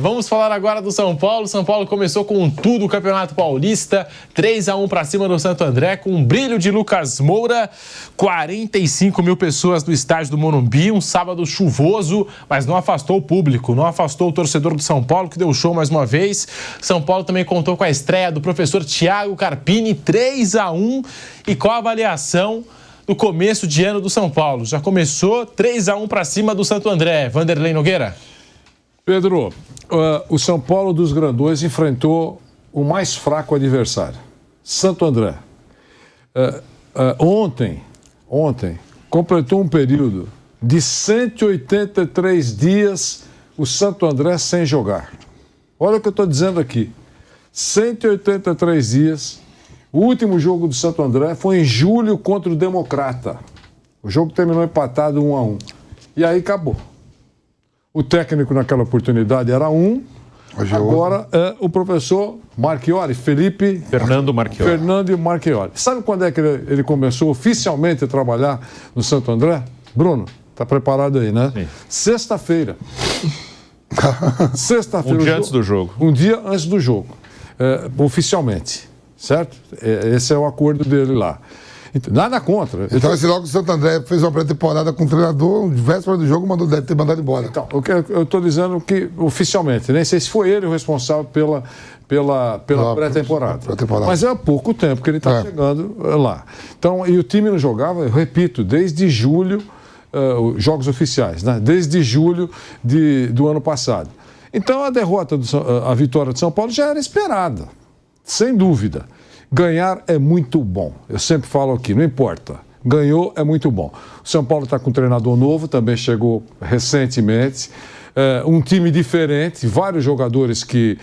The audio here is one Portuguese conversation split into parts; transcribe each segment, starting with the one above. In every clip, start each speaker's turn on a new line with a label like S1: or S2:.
S1: Vamos falar agora do São Paulo. São Paulo começou com tudo o Campeonato Paulista, 3-1 para cima do Santo André, com um brilho de Lucas Moura, 45 mil pessoas no estádio do Morumbi, um sábado chuvoso, mas não afastou o público, não afastou o torcedor do São Paulo, que deu show mais uma vez. São Paulo também contou com a estreia do professor Thiago Carpini, 3-1, e qual a avaliação do começo de ano do São Paulo? Já começou 3-1 para cima do Santo André. Vanderlei Nogueira.
S2: Pedro, o São Paulo dos grandões enfrentou o mais fraco adversário, Santo André. Ontem, completou um período de 183 dias o Santo André sem jogar. Olha o que eu estou dizendo aqui. 183 dias. O último jogo do Santo André foi em julho contra o Democrata. O jogo terminou empatado 1-1. E aí acabou. O técnico naquela oportunidade era agora é o professor Marchiori,
S3: Fernando
S2: Marchiori. Sabe quando é que ele começou oficialmente a trabalhar no Santo André? Bruno, tá preparado aí, né?
S3: Sim.
S2: Sexta-feira.
S3: Um dia antes do jogo.
S2: Um dia antes do jogo, oficialmente, certo? Esse é o acordo dele lá. Nada contra.
S4: Então, esse logo o Santo André fez uma pré-temporada com o treinador, véspera do jogo, deve ter mandado embora.
S2: Então, o que eu estou dizendo que, oficialmente, nem sei se foi ele o responsável pela pré-temporada. Mas é há pouco tempo que ele está chegando lá. Então, e o time não jogava, eu repito, desde julho, jogos oficiais, né? Desde julho do ano passado. Então, a vitória de São Paulo já era esperada, sem dúvida. Ganhar é muito bom. Eu sempre falo aqui, não importa. Ganhou é muito bom. O São Paulo está com um treinador novo, também chegou recentemente. Um time diferente, vários jogadores que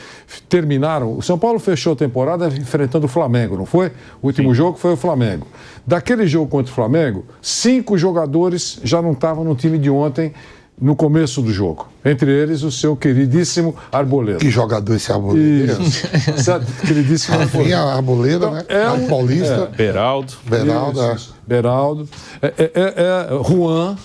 S2: terminaram. O São Paulo fechou a temporada enfrentando o Flamengo, não foi? O último jogo foi o Flamengo. Daquele jogo contra o Flamengo, 5 jogadores já não estavam no time de ontem, no começo do jogo. Entre eles, o seu queridíssimo Arboleda.
S4: Que jogador esse Arboleda?
S2: Certo? Queridíssimo
S4: Arboleda. Arboleda, né? Paulista.
S2: Beraldo. Juan.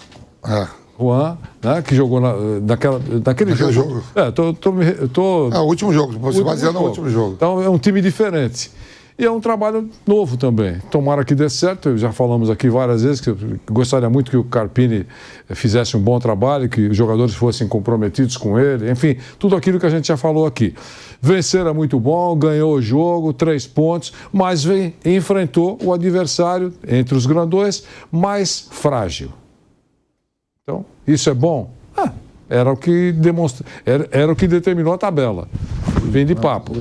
S2: Juan, né, que jogou naquele jogo.
S4: O último jogo, você baseando no último jogo.
S2: Então, é um time diferente. E é um trabalho novo também. Tomara que dê certo. Já falamos aqui várias vezes que eu gostaria muito que o Carpini fizesse um bom trabalho, que os jogadores fossem comprometidos com ele. Enfim, tudo aquilo que a gente já falou aqui. Vencer é muito bom, ganhou o jogo, 3 pontos, mas enfrentou o adversário, entre os grandões, mais frágil. Então, isso é bom? Era o que era o que determinou a tabela. Vem de papo.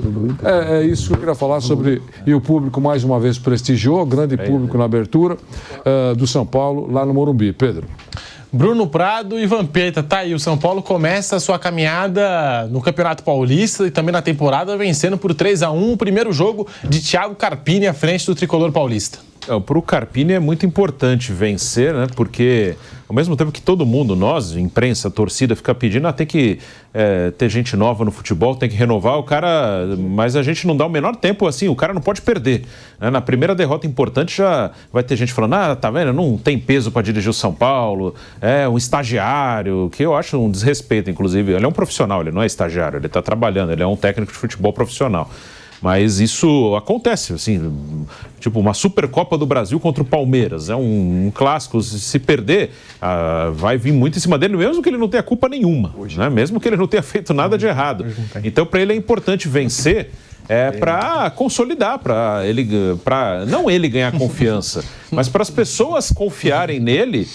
S2: É isso que eu queria falar sobre. E o público, mais uma vez, prestigiou, grande público na abertura do São Paulo, lá no Morumbi. Pedro.
S1: Bruno Prado e Vampeta, tá aí. O São Paulo começa a sua caminhada no Campeonato Paulista e também na temporada, vencendo por 3-1 o primeiro jogo de Thiago Carpini à frente do tricolor paulista.
S3: Para o Carpini é muito importante vencer, né? Porque ao mesmo tempo que todo mundo, nós, imprensa, torcida, fica pedindo, tem que ter gente nova no futebol, tem que renovar o cara, mas a gente não dá o menor tempo assim, o cara não pode perder. Né? Na primeira derrota importante já vai ter gente falando, tá vendo, não tem peso para dirigir o São Paulo, é um estagiário, que eu acho um desrespeito, inclusive. Ele é um profissional, ele não é estagiário, ele está trabalhando, ele é um técnico de futebol profissional. Mas isso acontece, assim, tipo uma Supercopa do Brasil contra o Palmeiras, é um clássico, se perder, vai vir muito em cima dele, mesmo que ele não tenha culpa nenhuma, né? Mesmo que ele não tenha feito nada de errado. Então, para ele é importante vencer, para consolidar, para não ele ganhar confiança, mas para as pessoas confiarem nele,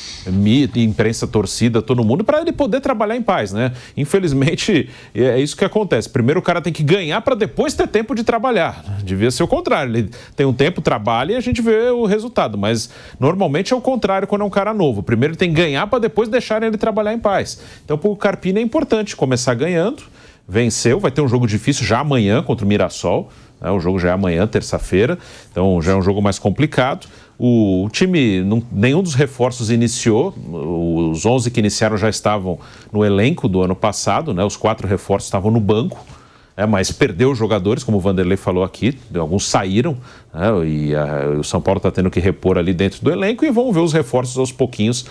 S3: imprensa, torcida, todo mundo, para ele poder trabalhar em paz, né? Infelizmente, é isso que acontece. Primeiro o cara tem que ganhar para depois ter tempo de trabalhar. Devia ser o contrário. Ele tem um tempo, trabalha e a gente vê o resultado. Mas normalmente é o contrário quando é um cara novo. Primeiro ele tem que ganhar para depois deixarem ele trabalhar em paz. Então, para o Carpini é importante começar ganhando. Venceu, vai ter um jogo difícil já amanhã contra o Mirassol, né? O jogo já é amanhã, terça-feira, então já é um jogo mais complicado. O time, nenhum dos reforços iniciou, os 11 que iniciaram já estavam no elenco do ano passado, né? Os 4 reforços estavam no banco, mas perdeu os jogadores, como o Vanderlei falou aqui, alguns saíram, né? E o São Paulo está tendo que repor ali dentro do elenco e vão ver os reforços aos pouquinhos.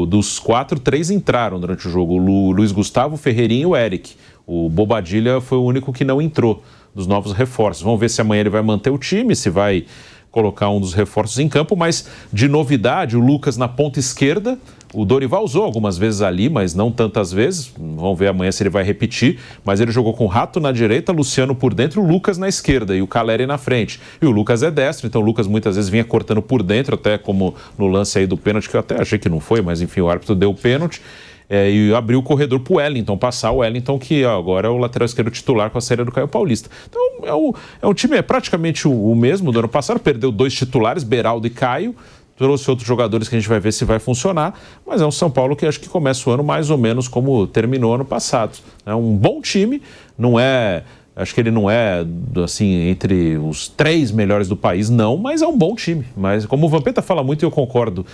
S3: Dos 4, 3 entraram durante o jogo, o Luiz Gustavo, o Ferreirinho e o Eric. O Bobadilla foi o único que não entrou dos novos reforços. Vamos ver se amanhã ele vai manter o time, se vai colocar um dos reforços em campo, mas de novidade, o Lucas na ponta esquerda. O Dorival usou algumas vezes ali, mas não tantas vezes. Vamos ver amanhã se ele vai repetir. Mas ele jogou com o Rato na direita, Luciano por dentro, o Lucas na esquerda e o Caleri na frente. E o Lucas é destro, então o Lucas muitas vezes vinha cortando por dentro, até como no lance aí do pênalti, que eu até achei que não foi, mas enfim, o árbitro deu o pênalti. E abriu o corredor para o Wellington passar. O Wellington, que agora é o lateral esquerdo titular com a saída do Caio Paulista. Então é um time praticamente o mesmo do ano passado. Perdeu 2 titulares, Beraldo e Caio. Trouxe outros jogadores que a gente vai ver se vai funcionar. Mas é um São Paulo que acho que começa o ano mais ou menos como terminou ano passado. É um bom time, não é... Acho que ele não é, assim, entre os 3 melhores do país, não, mas é um bom time. Mas, como o Vampeta fala muito, e eu concordo,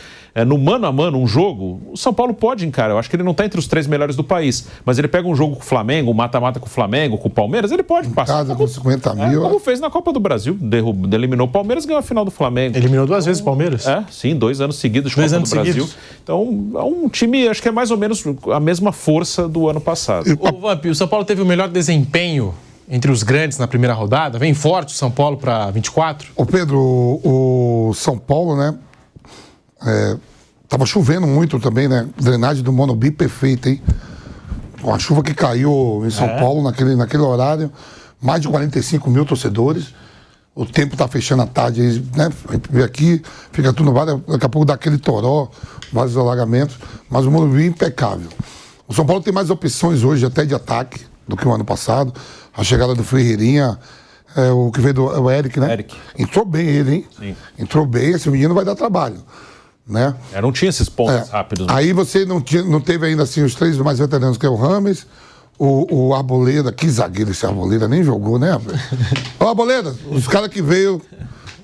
S3: no mano a mano, um jogo, o São Paulo pode encarar. Eu acho que ele não está entre os 3 melhores do país, mas ele pega um jogo com o Flamengo, um mata-mata com o Flamengo, com o Palmeiras, ele pode passar.
S4: Casa com 50 mil.
S3: Como fez na Copa do Brasil, eliminou o Palmeiras e ganhou a final do Flamengo.
S1: Eliminou 2 vezes o Palmeiras?
S3: Sim, 2 anos seguidos de Copa do Brasil. Então, é um time, acho que é mais ou menos a mesma força do ano passado.
S1: O Vamp, o São Paulo teve o melhor desempenho entre os grandes na primeira rodada? Vem forte o São Paulo para 24?
S4: Ô Pedro, o São Paulo, né? Tava chovendo muito também, né? Drenagem do Monobi perfeita, hein? Com a chuva que caiu em São Paulo naquele horário, mais de 45 mil torcedores. O tempo tá fechando à tarde, né? Vem aqui, fica tudo no bar, daqui a pouco dá aquele toró, vários alagamentos, mas o Monobi é impecável. O São Paulo tem mais opções hoje, até de ataque, do que o ano passado. A chegada do Ferreirinha, o que veio do Eric, né?
S3: Eric.
S4: Entrou bem ele, hein?
S3: Sim.
S4: Entrou bem, esse menino vai dar trabalho, né?
S3: Não tinha esses pontos rápidos. Né?
S4: Aí você não teve ainda assim os 3 mais veteranos, que é o Rames, o Arboleda, que zagueiro esse Arboleda, nem jogou, né? Ô Arboleda, os caras que veio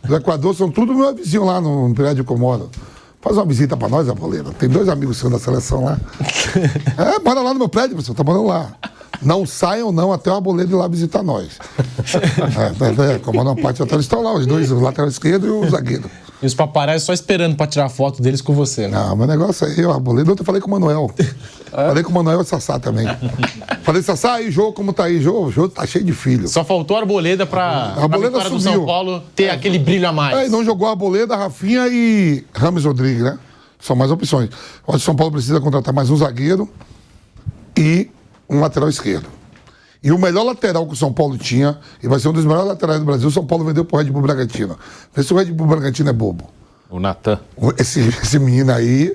S4: do Equador são tudo meu vizinho lá no prédio que eu moro. Faz uma visita pra nós, Arboleda. Tem 2 amigos seus da seleção lá. Bora lá no meu prédio, pessoal, tá morando lá. Não saiam não até o Arboleda ir lá visitar nós. Comandante Pátio, eles estão lá, os 2, o lateral esquerdo e o zagueiro.
S1: E os paparazzi só esperando para tirar foto deles com você, né?
S4: Não, meu negócio aí, o Arboleda, eu falei com o Manuel. Falei com o Manuel e o Sassá também. Falei, Sassá, aí, Jô, como tá aí? Jô tá cheio de filho.
S1: Só faltou a Arboleda pra vitória do São Paulo ter aquele brilho a mais.
S4: Não jogou a Arboleda, Rafinha e Rames Rodrigues, né? São mais opções. Eu acho que o São Paulo precisa contratar mais um zagueiro e um lateral esquerdo. E o melhor lateral que o São Paulo tinha, e vai ser um dos melhores laterais do Brasil, o São Paulo vendeu pro Red Bull Bragantino. Vê se o Red Bull Bragantino é bobo.
S3: O Natan.
S4: Esse menino aí,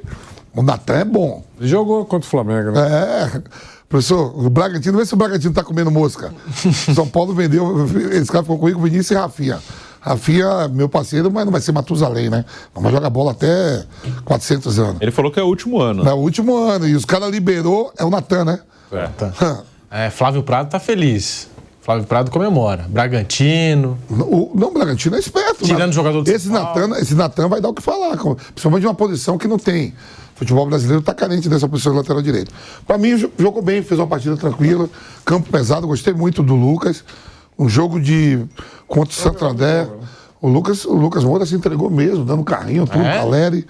S4: o Natan é bom.
S2: Ele jogou contra o Flamengo, né?
S4: Professor, o Bragantino, vê se o Bragantino tá comendo mosca. O São Paulo vendeu, esse cara ficou comigo, Vinícius e Rafinha. Rafinha, meu parceiro, mas não vai ser Matusalém, né? Mas joga bola até 400 anos.
S3: Ele falou que é o último ano.
S4: É o último ano, e os caras liberou, é o Natan, né?
S1: Flávio Prado tá feliz. Flávio Prado comemora. Bragantino.
S4: Não, o Bragantino é esperto.
S1: Tirando o jogador do
S4: Esse Natan vai dar o que falar, principalmente de uma posição que não tem. O futebol brasileiro está carente dessa posição de lateral direito. Para mim, jogou bem, fez uma partida tranquila, campo pesado, gostei muito do Lucas. Um jogo contra o Santo André. O Lucas Moura se entregou mesmo, dando carrinho, tudo, Caleri.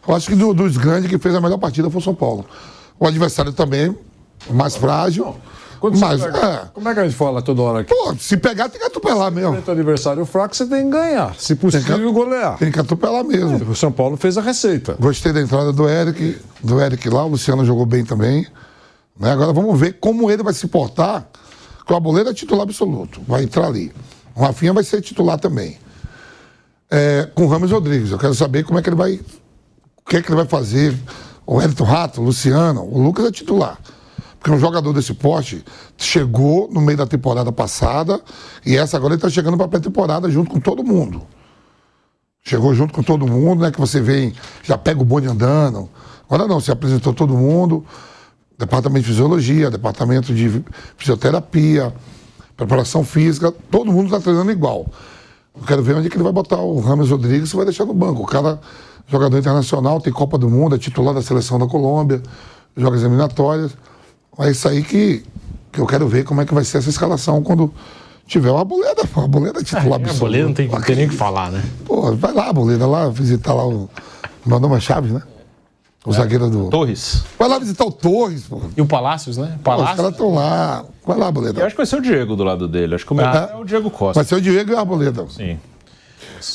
S4: Eu acho que dos grandes que fez a melhor partida foi o São Paulo. O adversário também, mais frágil. Mas,
S2: como é que a gente fala toda hora aqui?
S4: Pô, se pegar, tem que atropelar mesmo.
S2: O adversário fraco, você tem que ganhar. Se possível, golear.
S4: Tem que atropelar mesmo.
S2: O São Paulo fez a receita.
S4: Gostei da entrada do Eric lá, o Luciano jogou bem também. Né? Agora vamos ver como ele vai se portar, que o Arboleda é titular absoluto, vai entrar ali. O Rafinha vai ser titular também. Com o Rames Rodrigues, eu quero saber como é que ele vai, o que é que ele vai fazer. O Elton Rato, o Luciano, o Lucas é titular. Porque um jogador desse porte chegou no meio da temporada passada e essa agora ele está chegando para a pré-temporada junto com todo mundo. Chegou junto com todo mundo, né? Que você vem, já pega o bonde andando. Agora não, se apresentou todo mundo. Departamento de Fisiologia, Departamento de Fisioterapia, Preparação Física, todo mundo está treinando igual. Eu quero ver onde é que ele vai botar o Rames Rodrigues e vai deixar no banco. O cara, jogador internacional, tem Copa do Mundo, é titular da seleção da Colômbia, joga as eliminatórias. É isso aí que eu quero ver como é que vai ser essa escalação quando tiver o Arboleda. O Arboleda é titular absoluto.
S1: O Arboleda não tem nem o que falar, né?
S4: Pô, vai lá, Arboleda, lá visitar lá o meu nome é Chaves, né? O zagueiro do...
S3: Torres.
S4: Vai lá visitar o Torres, pô.
S1: E o Palácios, né?
S4: Os caras estão lá. Vai lá, Arboleda.
S3: Eu acho que vai ser o Diego do lado dele. Acho que o melhor é o Diego Costa.
S4: Vai ser o Diego e o Arboleda.
S3: Sim.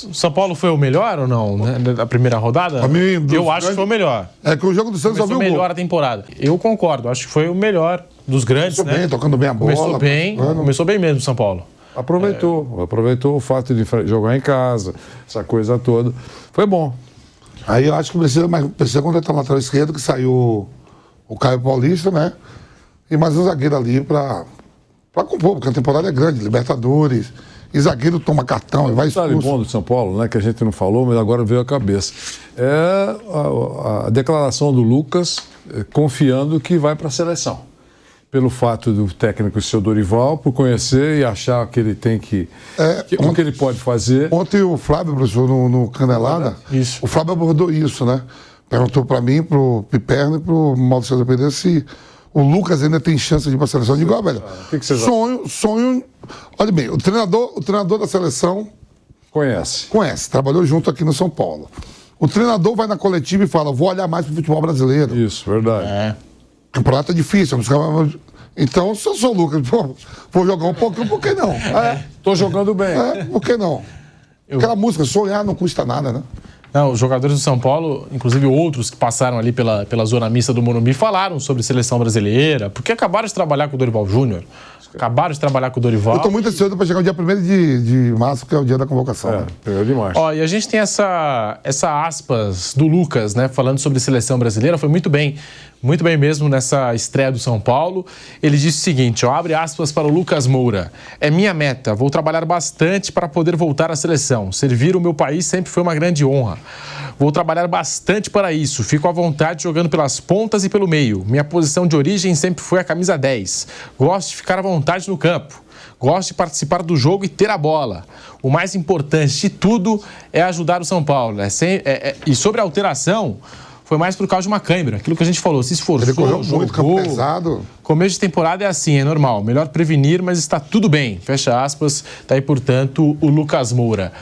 S1: O São Paulo foi o melhor ou não, né, da primeira rodada?
S4: Pra mim,
S1: eu acho que foi o melhor.
S4: É que o jogo do Santos só viu o gol.
S1: Melhor a temporada. Eu concordo, acho que foi o melhor dos grandes,
S4: Começou bem, tocando bem a bola.
S1: Começou bem mesmo o São Paulo.
S2: Aproveitou o fato de jogar em casa, essa coisa toda. Foi bom.
S4: Aí eu acho que precisa contratar um lateral esquerdo, que saiu o Caio Paulista, né? E mais um zagueiro ali pra compor, porque a temporada é grande, Libertadores. E zagueiro toma cartão e vai expulso.
S2: O bom do São Paulo, né, que a gente não falou, mas agora veio à cabeça. É a declaração do Lucas confiando que vai para a seleção. Pelo fato do técnico ser o Dorival, por conhecer e achar que ele tem o que ele pode fazer.
S4: Ontem o Flávio, professor, no Canelada, o Flávio abordou isso, né? Perguntou para mim, pro Piperno e pro Mauro César Pereira se o Lucas ainda tem chance de ir para a seleção. Eu digo, velho, sonho. Olha bem, o treinador da seleção
S2: conhece,
S4: trabalhou junto aqui no São Paulo. O treinador vai na coletiva e fala, vou olhar mais pro futebol brasileiro.
S2: Isso, verdade.
S4: O campeonato é difícil. Então, se eu sou o Lucas, vou jogar um pouquinho, por que não?
S2: Tô jogando bem.
S4: Por que não? Aquela música, sonhar não custa nada, né?
S1: Não, os jogadores do São Paulo, inclusive outros que passaram ali pela zona mista do Morumbi, falaram sobre seleção brasileira, porque acabaram de trabalhar com o Dorival Júnior. Acabaram de trabalhar com o Dorival.
S4: Eu estou muito ansioso para chegar o dia 1º de março, que é o dia da convocação. Né?
S2: 1º de março.
S1: E a gente tem essa aspas do Lucas, né, falando sobre seleção brasileira. Foi muito bem mesmo nessa estreia do São Paulo. Ele disse o seguinte, abre aspas para o Lucas Moura. É minha meta, vou trabalhar bastante para poder voltar à seleção. Servir o meu país sempre foi uma grande honra. Vou trabalhar bastante para isso. Fico à vontade jogando pelas pontas e pelo meio. Minha posição de origem sempre foi a camisa 10. Gosto de ficar à vontade no campo. Gosto de participar do jogo e ter a bola. O mais importante de tudo é ajudar o São Paulo. E sobre a alteração, foi mais por causa de uma câimbra. Aquilo que a gente falou, se esforçou,
S4: ele correu muito, campo pesado.
S1: Começo de temporada é assim, é normal. Melhor prevenir, mas está tudo bem. Fecha aspas. Está aí, portanto, o Lucas Moura.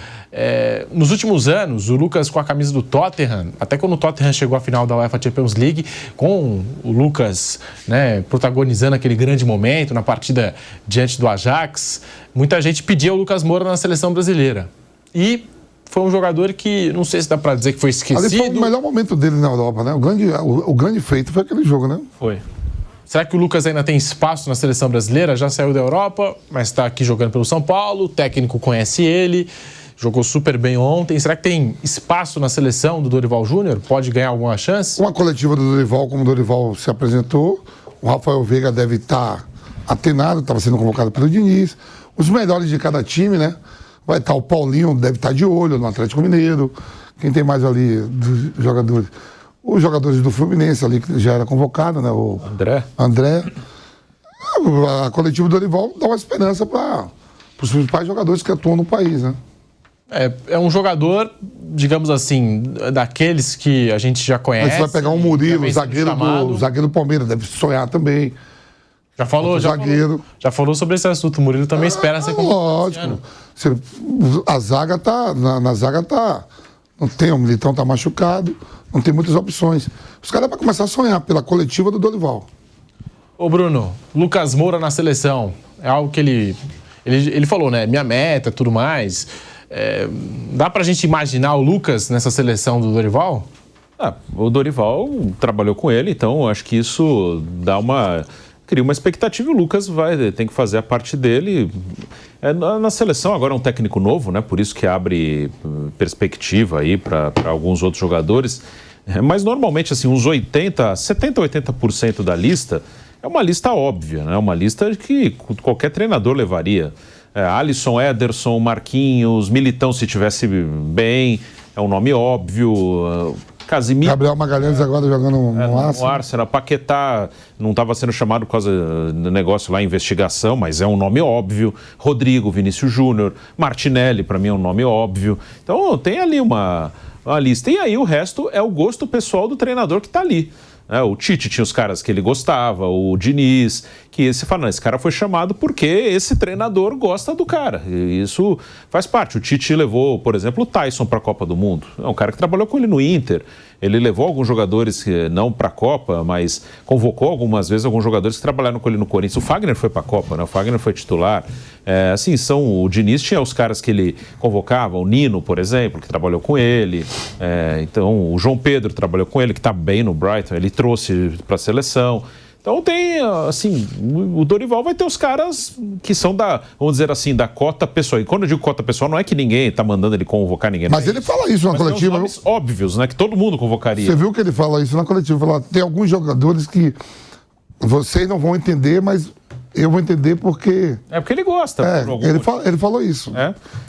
S1: Nos últimos anos, o Lucas com a camisa do Tottenham, até quando o Tottenham chegou à final da UEFA Champions League, com o Lucas, né, protagonizando aquele grande momento na partida diante do Ajax, muita gente pedia o Lucas Moura na seleção brasileira. E foi um jogador que, não sei se dá para dizer que foi esquecido.
S4: Ali foi o melhor momento dele na Europa, né? O grande feito foi aquele jogo, né?
S1: Foi. Será que o Lucas ainda tem espaço na seleção brasileira? Já saiu da Europa, mas está aqui jogando pelo São Paulo, o técnico conhece ele, jogou super bem ontem. Será que tem espaço na seleção do Dorival Júnior? Pode ganhar alguma chance?
S4: Uma coletiva do Dorival, como o Dorival se apresentou, o Rafael Veiga deve estar atenado, estava sendo convocado pelo Diniz. Os melhores de cada time, né? Vai estar o Paulinho, deve estar de olho no Atlético Mineiro. Quem tem mais ali dos jogadores? Os jogadores do Fluminense ali, que já era convocado, né? O André. A coletiva do Dorival dá uma esperança para os principais jogadores que atuam no país, né?
S1: É um jogador, digamos assim, daqueles que a gente já conhece.
S4: Aí você vai pegar um Murilo, zagueiro do Palmeiras, deve sonhar também.
S1: Já falou sobre esse assunto. O Murilo também espera ser
S4: convocado. Lógico. A zaga tá... Na zaga tá... Não tem, o Militão tá machucado, não tem muitas opções. Os caras vão começar a sonhar pela coletiva do Dorival.
S1: Ô Bruno, Lucas Moura na seleção, é algo que ele falou, né? Minha meta, tudo mais. Dá pra gente imaginar o Lucas nessa seleção do Dorival?
S3: O Dorival trabalhou com ele, então acho que isso cria uma expectativa e o Lucas tem que fazer a parte dele. Na seleção agora é um técnico novo, né? Por isso que abre perspectiva aí para alguns outros jogadores. Mas normalmente, assim, uns 70% a 80% da lista é uma lista óbvia, né? Uma lista que qualquer treinador levaria. Alisson, Ederson, Marquinhos, Militão se tivesse bem, é um nome óbvio. Casimiro.
S4: Gabriel Magalhães agora jogando no
S3: Arsenal. Paquetá não estava sendo chamado por causa do negócio lá, investigação, mas é um nome óbvio. Rodrigo, Vinícius Júnior, Martinelli, para mim é um nome óbvio. Então tem ali uma lista. E aí o resto é o gosto pessoal do treinador que está ali. né? O Tite tinha os caras que ele gostava, o Diniz, que você fala, não, esse cara foi chamado porque esse treinador gosta do cara. E isso faz parte. O Tite levou, por exemplo, o Tyson para a Copa do Mundo. É um cara que trabalhou com ele no Inter. Ele levou alguns jogadores, não para a Copa, mas convocou algumas vezes alguns jogadores que trabalharam com ele no Corinthians. O Fagner foi para a Copa, né? O Fagner foi titular. Assim, o Diniz tinha os caras que ele convocava, o Nino, por exemplo, que trabalhou com ele. Então, o João Pedro trabalhou com ele, que está bem no Brighton, ele trouxe para a seleção. Então tem, assim, o Dorival vai ter os caras que são vamos dizer assim, da cota pessoal. E quando eu digo cota pessoal, não é que ninguém está mandando ele convocar ninguém.
S4: Mas ele fala isso na coletiva.
S3: Mas óbvios, né, que todo mundo convocaria.
S4: Você viu que ele fala isso na coletiva? Fala, tem alguns jogadores que vocês não vão entender, mas eu vou entender porque...
S3: É porque ele gosta.
S4: Ele falou isso.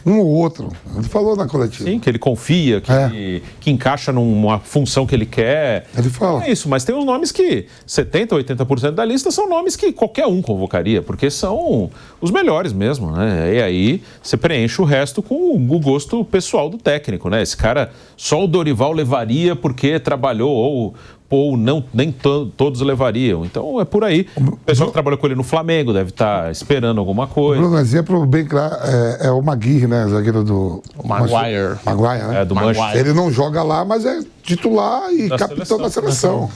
S4: Um ou outro. Ele falou na coletiva.
S3: Sim, que ele confia, que encaixa numa função que ele quer.
S4: Ele fala.
S3: É isso, mas tem uns nomes que 70%, 80% da lista são nomes que qualquer um convocaria, porque são os melhores mesmo, né? E aí você preenche o resto com o gosto pessoal do técnico, né? Esse cara só o Dorival levaria porque trabalhou ou não, nem todos levariam. Então é por aí. O pessoal que trabalhou com ele no Flamengo deve estar esperando alguma coisa.
S4: Bruno, exemplo bem claro é o Maguire, né? Zagueiro do...
S1: Maguire.
S4: Maguire, né?
S3: Do Manchester.
S4: Ele não joga lá, mas é titular e capitão da seleção.